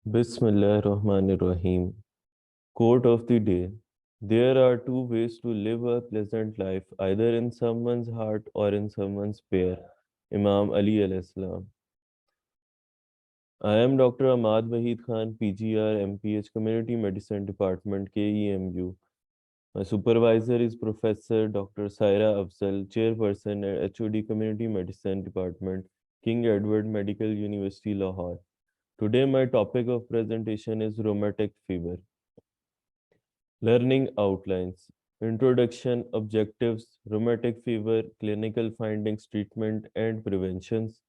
Bismillah Rahmanir Rahim. Quote of the day. There are two ways to live a pleasant life, either in someone's heart or in someone's pear. Imam Ali alayhi salam. I am Dr. Ahmad Wahid Khan, PGR, MPH, Community Medicine Department, KEMU. My supervisor is Professor Dr. Saira Afzal, Chairperson at HOD Community Medicine Department, King Edward Medical University, Lahore. Today, my topic of presentation is rheumatic fever. Learning outlines, introduction, objectives, rheumatic fever, clinical findings, treatment and preventions,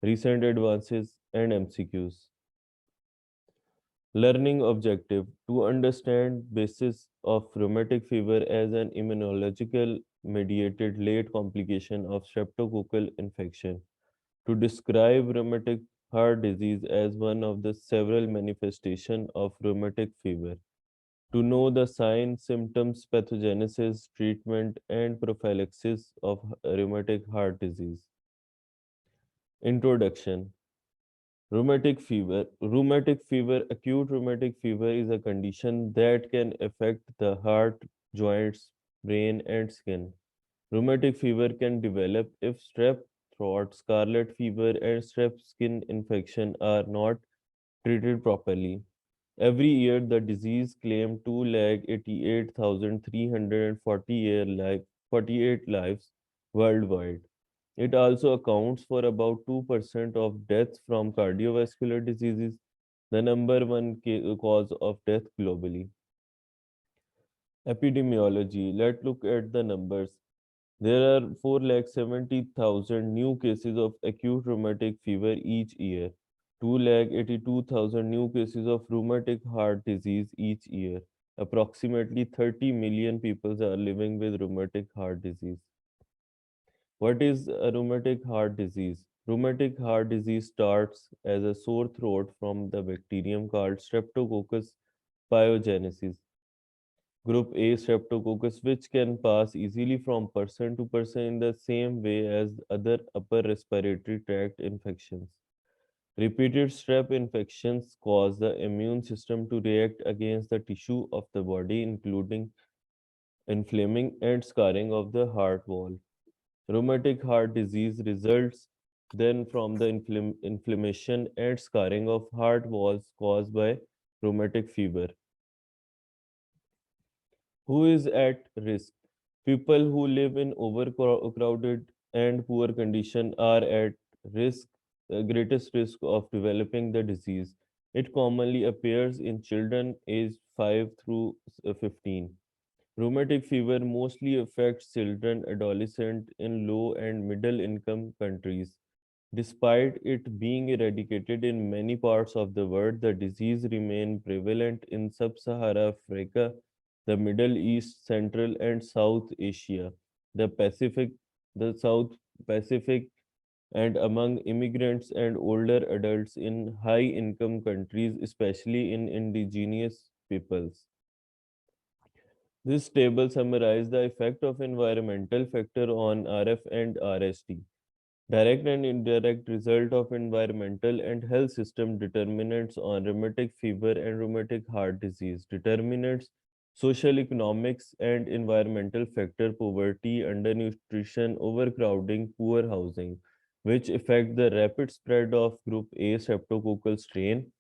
recent advances, and MCQs. Learning objective, to understand basis of rheumatic fever as an immunological mediated late complication of streptococcal infection. To describe rheumatic heart disease as one of the several manifestations of rheumatic fever. To know the signs, symptoms, pathogenesis, treatment, and prophylaxis of rheumatic heart disease. Introduction. Rheumatic fever. Rheumatic fever, acute rheumatic fever is a condition that can affect the heart, joints, brain, and skin. Rheumatic fever can develop if strep throat, scarlet fever, and strep skin infection are not treated properly. Every year, the disease claimed 288,348 lives worldwide. It also accounts for about 2% of deaths from cardiovascular diseases, the number one cause of death globally. Epidemiology. Let's look at the numbers. There are 470,000 new cases of acute rheumatic fever each year, 282,000 new cases of rheumatic heart disease each year. Approximately 30 million people are living with rheumatic heart disease. What is a rheumatic heart disease? Rheumatic heart disease starts as a sore throat from the bacterium called Streptococcus pyogenesis. Group A Streptococcus, which can pass easily from person to person in the same way as other upper respiratory tract infections. Repeated strep infections cause the immune system to react against the tissue of the body, including inflaming and scarring of the heart wall. Rheumatic heart disease results then from the inflammation and scarring of heart walls caused by rheumatic fever. Who is at risk? People who live in overcrowded and poor condition are at risk, greatest risk of developing the disease. It commonly appears in children aged 5 through 15. Rheumatic fever mostly affects children, adolescents in low and middle income countries. Despite it being eradicated in many parts of the world, the disease remains prevalent in sub-Sahara Africa, the Middle East, Central and South Asia, the Pacific, the South Pacific, and among immigrants and older adults in high-income countries, especially in indigenous peoples. This table summarizes the effect of environmental factor on RF and RST. Direct and indirect result of environmental and health system determinants on rheumatic fever and rheumatic heart disease. Determinants social economics and environmental factor poverty, undernutrition, overcrowding, poor housing, which affect the rapid spread of group A streptococcal strain,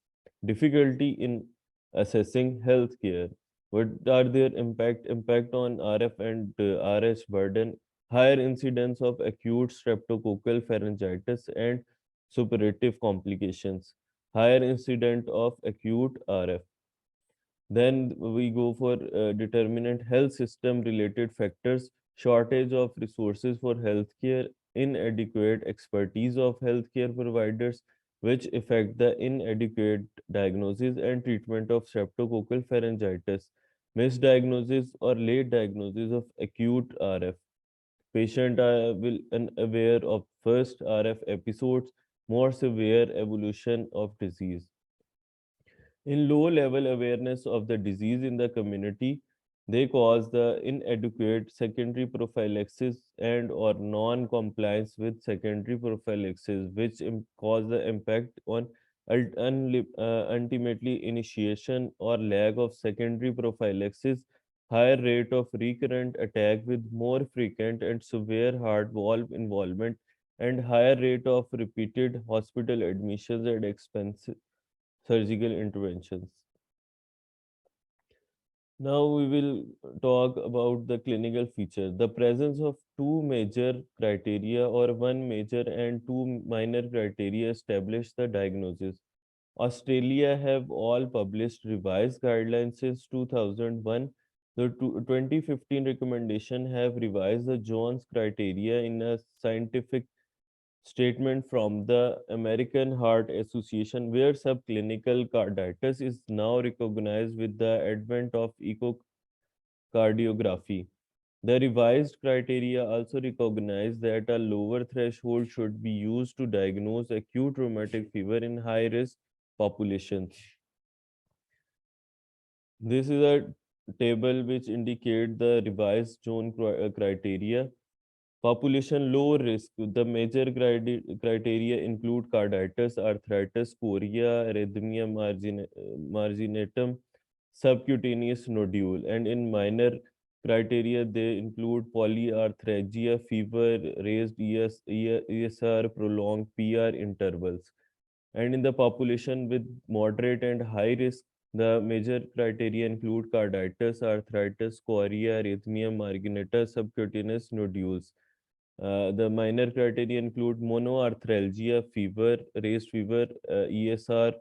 difficulty in assessing healthcare. What are their impact on RF and RH burden, higher incidence of acute streptococcal pharyngitis and suppurative complications, higher incidence of acute RF. Then we go for determinant health system related factors, shortage of resources for healthcare, inadequate expertise of healthcare providers, which affect the inadequate diagnosis and treatment of streptococcal pharyngitis, misdiagnosis or late diagnosis of acute RF. Patient will unaware of first RF episodes, more severe evolution of disease. In low level awareness of the disease in the community, they cause the inadequate secondary prophylaxis and or non-compliance with secondary prophylaxis, which cause the impact on ultimately initiation or lack of secondary prophylaxis, higher rate of recurrent attack with more frequent and severe heart valve involvement, and higher rate of repeated hospital admissions and expensive surgical interventions. Now we will talk about the clinical feature. The presence of two major criteria or one major and two minor criteria establish the diagnosis. Australia have all published revised guidelines since 2001. The 2015 recommendation have revised the Jones criteria in a scientific statement from the American Heart Association, where subclinical carditis is now recognized with the advent of echocardiography. The revised criteria also recognize that a lower threshold should be used to diagnose acute rheumatic fever in high risk populations. This is a table which indicate the revised zone criteria. Population low risk. The major criteria include carditis, arthritis, chorea, arrhythmia marginatum, subcutaneous nodule, and in minor criteria they include polyarthralgia, fever, raised ESR, prolonged PR intervals. And in the population with moderate and high risk, the major criteria include carditis, arthritis, chorea, arrhythmia marginatus, subcutaneous nodules. The minor criteria include monoarthralgia, fever, raised fever, ESR,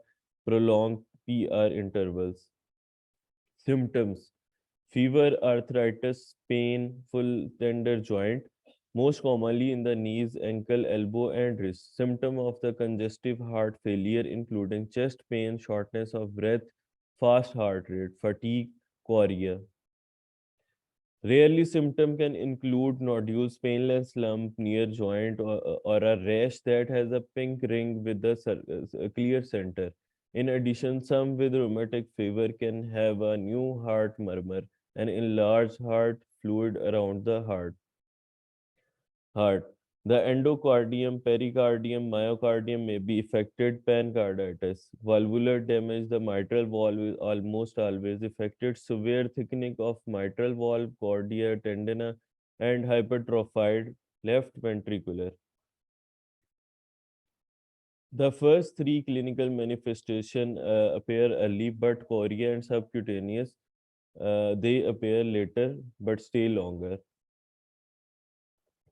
prolonged PR intervals. Symptoms: fever, arthritis, pain, full tender joint, most commonly in the knees, ankle, elbow, and wrist. Symptom of the congestive heart failure, including chest pain, shortness of breath, fast heart rate, fatigue, chorea. Rarely, symptom can include nodules, painless lump near joint, or a rash that has a pink ring with a clear center. In addition, some with rheumatic fever can have a new heart murmur, an enlarged heart fluid around the heart. The endocardium, pericardium, myocardium may be affected. Pancarditis, valvular damage. The mitral valve is almost always affected. Severe thickening of mitral valve, cordia, tendina, and hypertrophied left ventricular. The first three clinical manifestations appear early, but chorea and subcutaneous they appear later but stay longer.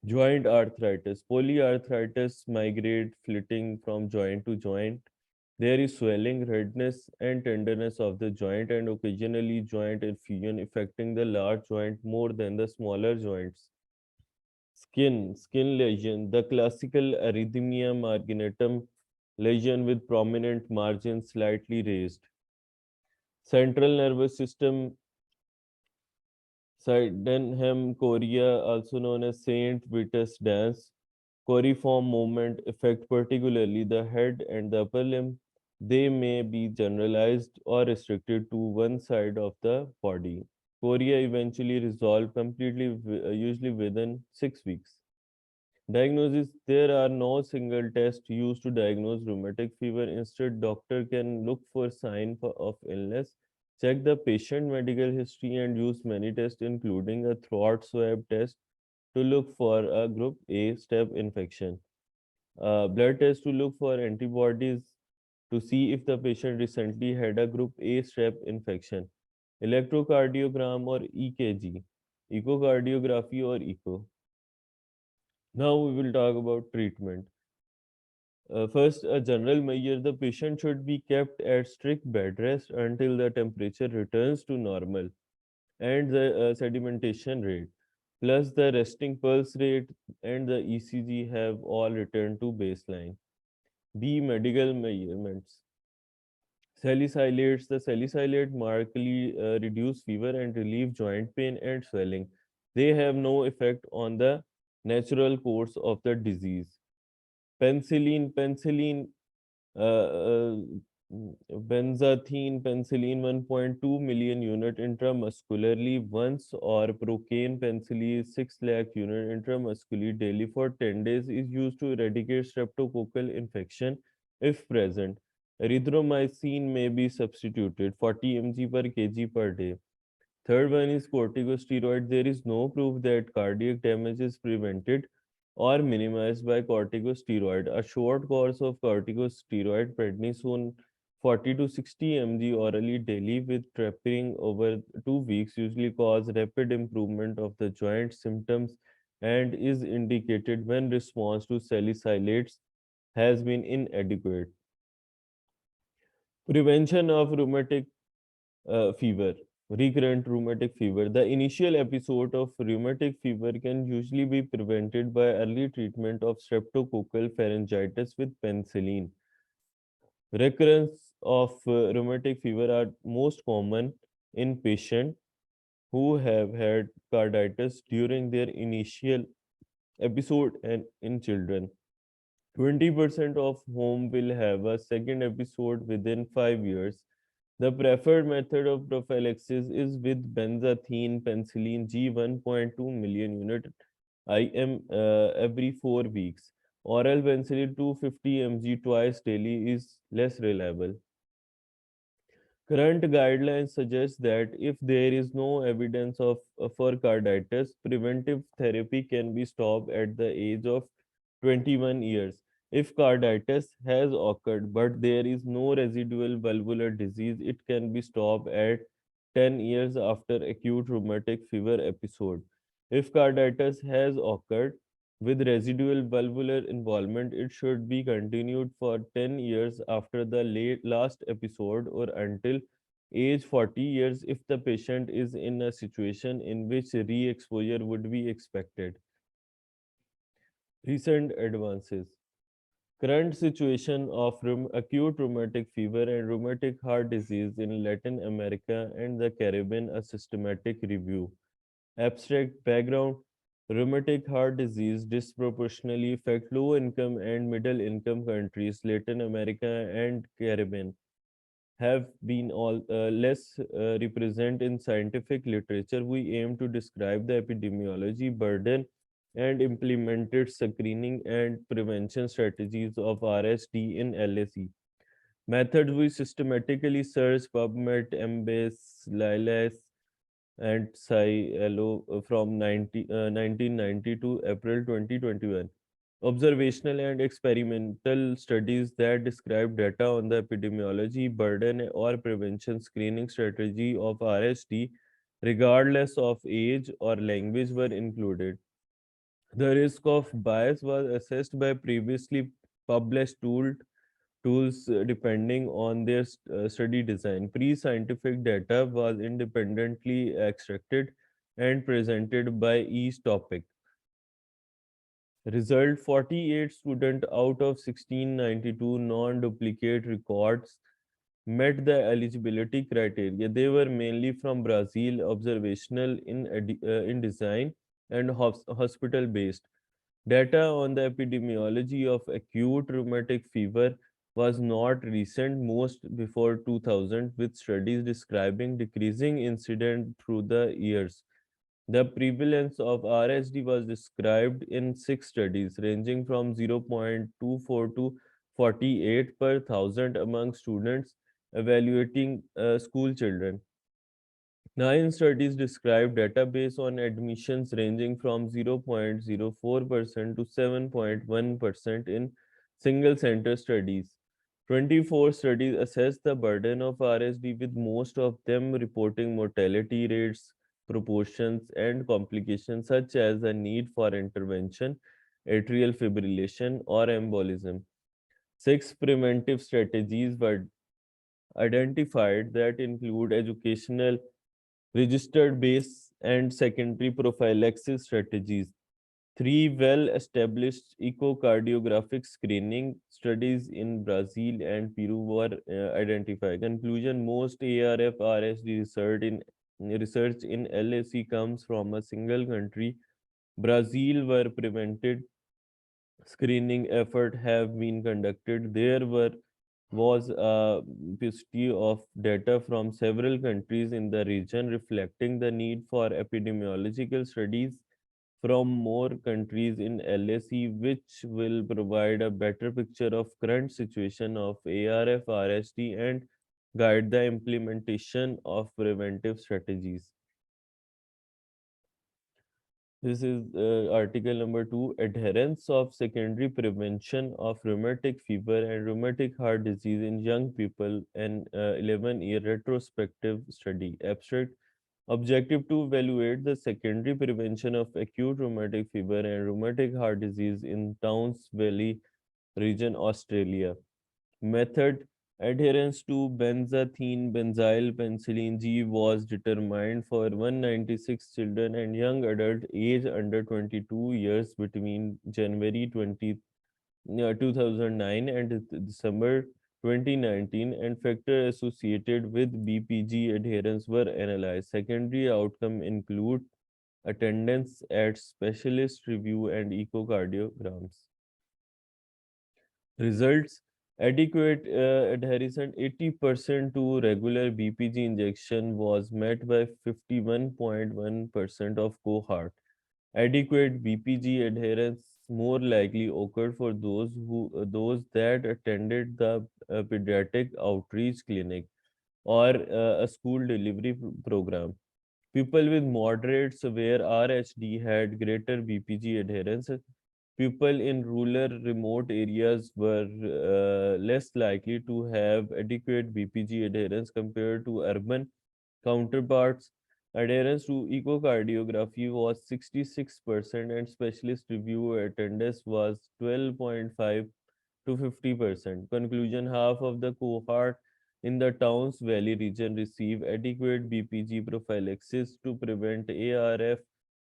Joint arthritis. Polyarthritis migrate flitting from joint to joint. There is swelling, redness, and tenderness of the joint, and occasionally joint effusion affecting the large joint more than the smaller joints. Skin lesion. The classical arrhythmia marginatum lesion with prominent margins slightly raised. Central nervous system. Sydenham chorea, also known as Saint Vitus dance, coriform movement affect particularly the head and the upper limb. They may be generalized or restricted to one side of the body. Chorea eventually resolve completely, usually within 6 weeks. Diagnosis: there are no single tests used to diagnose rheumatic fever. Instead, doctor can look for signs of illness, check the patient medical history, and use many tests, including a throat swab test to look for a group A staph infection, blood test to look for antibodies to see if the patient recently had a group A strep infection, electrocardiogram or EKG, echocardiography or echo. Now we will talk about treatment. First, a general measure: the patient should be kept at strict bed rest until the temperature returns to normal and the sedimentation rate, plus the resting pulse rate and the ECG have all returned to baseline. B. Medical measurements. Salicylates. The salicylate markedly reduce fever and relieve joint pain and swelling. They have no effect on the natural course of the disease. Penicillin, uh, uh, benzathine penicillin 1.2 million unit intramuscularly once, or procaine penicillin 6 lakh unit intramuscularly daily for 10 days is used to eradicate streptococcal infection if present. Erythromycin may be substituted 40 mg per kg per day. Third one is corticosteroid. There is no proof that cardiac damage is prevented or minimized by corticosteroid. A short course of corticosteroid, prednisone 40 to 60 mg orally daily with tapering over 2 weeks usually cause rapid improvement of the joint symptoms and is indicated when response to salicylates has been inadequate. Prevention of rheumatic fever, recurrent rheumatic fever. The initial episode of rheumatic fever can usually be prevented by early treatment of streptococcal pharyngitis with penicillin. Recurrence of rheumatic fever are most common in patients who have had carditis during their initial episode and in children. 20% of whom will have a second episode within 5 years. The preferred method of prophylaxis is with benzathine penicillin G 1.2 million unit IM every 4 weeks. Oral penicillin 250 mg twice daily is less reliable. Current guidelines suggest that if there is no evidence of for carditis, preventive therapy can be stopped at the age of 21 years. If carditis has occurred but there is no residual valvular disease, it can be stopped at 10 years after acute rheumatic fever episode. If carditis has occurred with residual valvular involvement, it should be continued for 10 years after the last episode or until age 40 years if the patient is in a situation in which re-exposure would be expected. Recent advances. Current situation of acute rheumatic fever and rheumatic heart disease in Latin America and the Caribbean, a systematic review. Abstract background. Rheumatic heart disease disproportionately affect low income and middle income countries, Latin America and Caribbean have been all less represent in scientific literature. We aim to describe the epidemiology burden and implemented screening and prevention strategies of RSD in LAC. Methods: we systematically search PubMed, Embase, Lilas, and SciELO from 1990 to April 2021. Observational and experimental studies that describe data on the epidemiology, burden, or prevention screening strategy of RSD, regardless of age or language, were included. The risk of bias was assessed by previously published tools depending on their study design. Pre-scientific data was independently extracted and presented by each topic. Result: 48 students out of 1692 non-duplicate records met the eligibility criteria. They were mainly from Brazil, observational in design, and hospital based. Data on the epidemiology of acute rheumatic fever was not recent, most before 2000, with studies describing decreasing incident through the years. The prevalence of RSD was described in 6 studies, ranging from 0.24 to 48 per thousand among students evaluating school children. 9 studies describe database on admissions ranging from 0.04% to 7.1% in single center studies. 24 studies assess the burden of RSD, with most of them reporting mortality rates, proportions, and complications such as the need for intervention, atrial fibrillation, or embolism. 6 preventive strategies were identified that include educational, registered base, and secondary prophylaxis strategies. 3 well-established echocardiographic screening studies in Brazil and Peru were identified. Conclusion: most ARF-RSD research in LAC comes from a single country, Brazil, where prevented screening effort have been conducted. There was a paucity of data from several countries in the region reflecting the need for epidemiological studies from more countries in LAC, which will provide a better picture of current situation of ARF RST and guide the implementation of preventive strategies. This is article number 2, adherence of secondary prevention of rheumatic fever and rheumatic heart disease in young people, an 11-year retrospective study. Abstract, objective to evaluate the secondary prevention of acute rheumatic fever and rheumatic heart disease in Towns Valley region, Australia. Method, adherence to benzathine benzyl penicillin G was determined for 196 children and young adult aged under 22 years between January 2009 and December 2019, and factors associated with BPG adherence were analyzed. Secondary outcome include attendance at specialist review and echocardiograms. Results, adequate adherence 80% to regular BPG injection was met by 51.1% of cohort. Adequate BPG adherence more likely occurred for those that attended the pediatric outreach clinic or a school delivery program. People with moderate severe RHD had greater BPG adherence. People in rural remote areas were less likely to have adequate BPG adherence compared to urban counterparts. Adherence to echocardiography was 66% and specialist review attendance was 12.5 to 50%. Conclusion, half of the cohort in the Towns Valley region receive adequate BPG prophylaxis to prevent ARF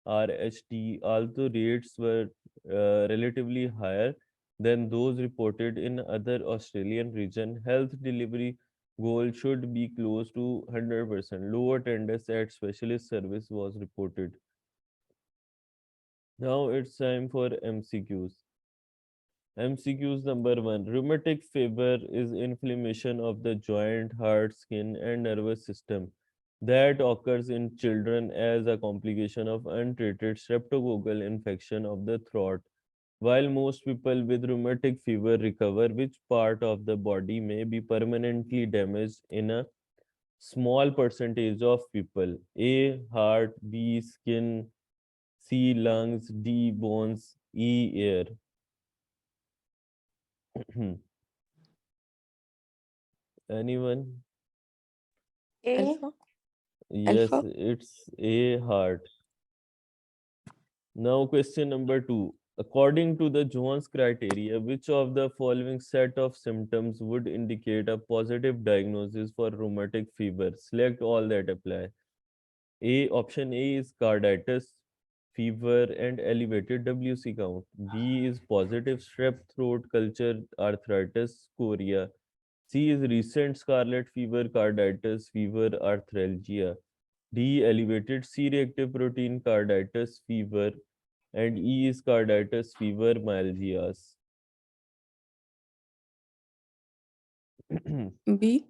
RHT, although rates were relatively higher than those reported in other Australian region. Health delivery goal should be close to 100%. Low attendance at specialist service was reported. Now it's time for MCQs. MCQs number 1. Rheumatic fever is inflammation of the joint, heart, skin, and nervous system that occurs in children as a complication of untreated streptococcal infection of the throat. While most people with rheumatic fever recover, which part of the body may be permanently damaged in a small percentage of people? A. Heart, B. Skin, C. Lungs, D. Bones, E. Air. Anyone? A. Alpha. Yes, Alpha. it's A. Heart. Now, question number 2. According to the Jones criteria, which of the following set of symptoms would indicate a positive diagnosis for rheumatic fever? Select all that apply. A, option A is carditis, fever, and elevated WC count. B is positive strep throat culture, arthritis, chorea. C is recent scarlet fever, carditis, fever, arthralgia. D, elevated C-reactive protein, carditis, fever, and E is carditis, fever, myalgias. B.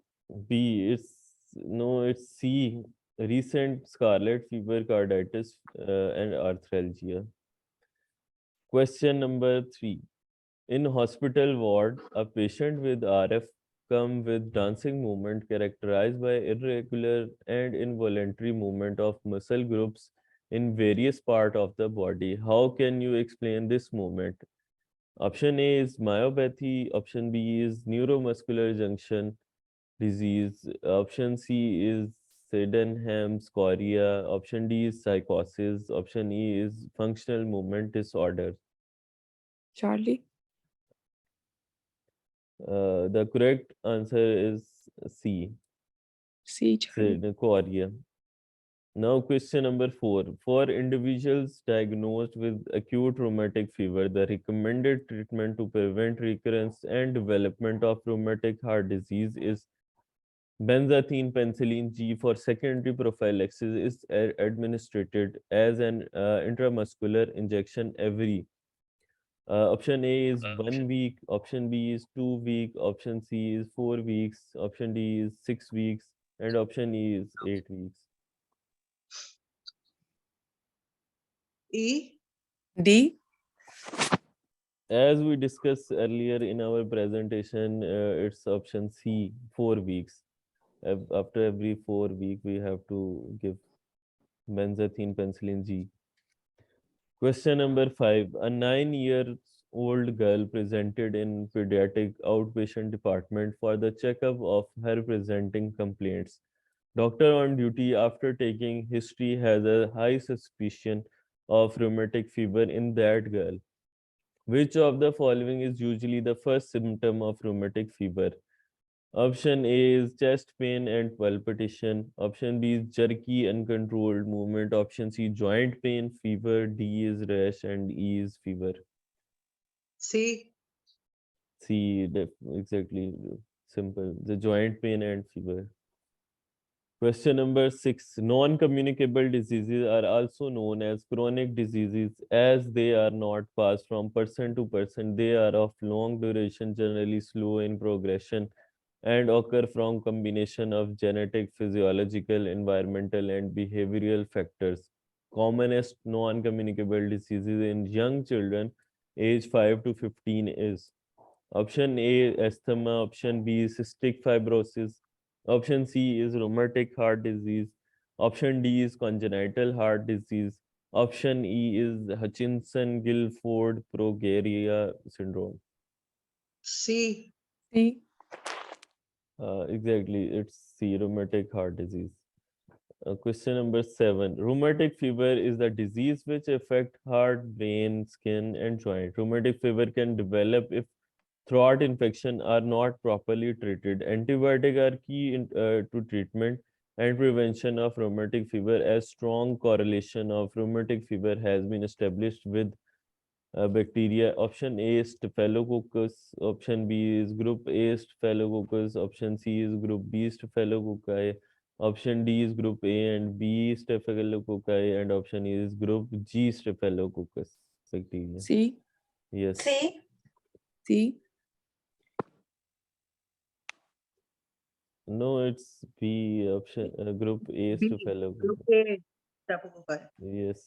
B, it's C, recent scarlet fever, carditis, and arthralgia. Question number 3. In hospital ward, a patient with RF come with dancing movement characterized by irregular and involuntary movement of muscle groups in various part of the body. How can you explain this movement? Option A is myopathy, option B is neuromuscular junction disease, option C is Sydenham's chorea, option D is psychosis, option E is functional movement disorder. Charlie. The correct answer is C, C. Charlie. chorea. Now, question number 4. For individuals diagnosed with acute rheumatic fever, the recommended treatment to prevent recurrence and development of rheumatic heart disease is benzathine penicillin G. For secondary prophylaxis is administered as an intramuscular injection every. Option A is 1 week, option B is 2 week, option C is 4 weeks, option D is 6 weeks, and option E is 8 weeks. E. D. As we discussed earlier in our presentation, it's option C, 4 weeks. After every 4 week, we have to give benzathine penicillin G. Question number 5. A 9 years old girl presented in pediatric outpatient department for the checkup of her presenting complaints. Doctor on duty after taking history has a high suspicion of rheumatic fever in that girl. Which of the following is usually the first symptom of rheumatic fever? Option A is chest pain and palpitation. Option B is jerky, uncontrolled movement. Option C, joint pain, fever. D is rash, and E is fever. C. C, exactly. Simple. The joint pain and fever. Question number 6. Non communicable diseases are also known as chronic diseases as they are not passed from person to person. They are of long duration, generally slow in progression, and occur from combination of genetic, physiological, environmental, and behavioral factors. Commonest non-communicable diseases in young children age 5 to 15 is option A asthma, option B cystic fibrosis, option C is rheumatic heart disease, option D is congenital heart disease, option E is Hutchinson-Gilford progeria syndrome. C. C. Exactly, it's C, rheumatic heart disease. Question number 7. Rheumatic fever is the disease which affect heart, brain, skin, and joint. Rheumatic fever can develop if throat infection are not properly treated. Antibiotics are key to treatment and prevention of rheumatic fever, as strong correlation of rheumatic fever has been established with bacteria. Option A is Staphylococcus. Option B is Group A Staphylococcus. Option C is Group B Staphylococci. Option D is Group A and B Staphylococci. And option E is Group G Staphylococcus bacteria. C. Yes. C. C. No, it's B option. Group A B. Group Staphylococcus. A. Staphylococcus. Yes.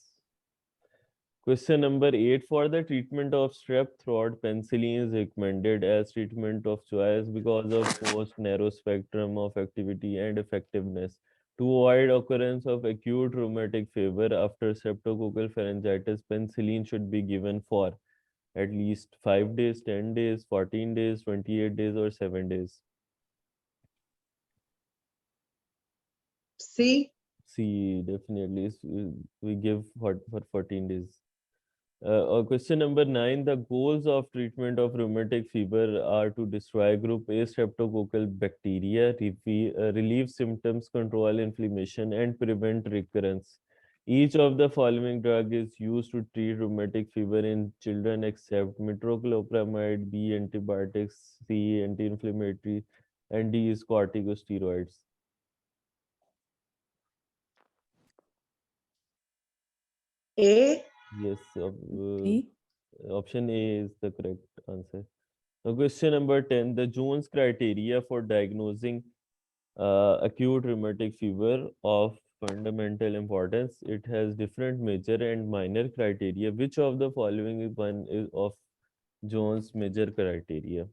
Question number 8. For the treatment of strep throat, penicillin is recommended as treatment of choice because of most narrow spectrum of activity and effectiveness. To avoid occurrence of acute rheumatic fever after streptococcal pharyngitis, penicillin should be given for at least 5 days, 10 days, 14 days, 28 days, or 7 days. C. C, definitely. We give for 14 days. Question number 9. The goals of treatment of rheumatic fever are to destroy group A streptococcal bacteria, relieve symptoms, control inflammation, and prevent recurrence. Each of the following drug is used to treat rheumatic fever in children except metoclopramide, B antibiotics, C anti-inflammatory, and D is corticosteroids. A. Yes, B. option A is the correct answer. Now, question number 10. The Jones criteria for diagnosing acute rheumatic fever of fundamental importance. It has different major and minor criteria. Which of the following is one is of Jones major criteria?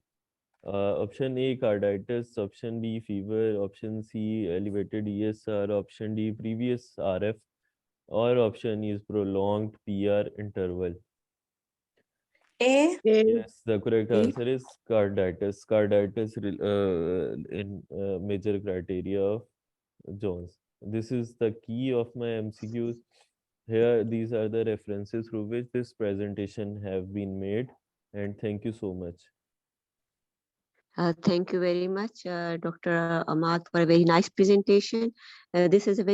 Option A, carditis. Option B, fever. Option C, elevated ESR. Option D, previous RF. Or option E is prolonged PR interval. A. Yes, the correct A. answer is carditis. Carditis in major criteria of Jones. This is the key of my MCQs. Here, these are the references through which this presentation have been made. And thank you so much. Thank you very much, Dr. Ahmad, for a very nice presentation. This is a very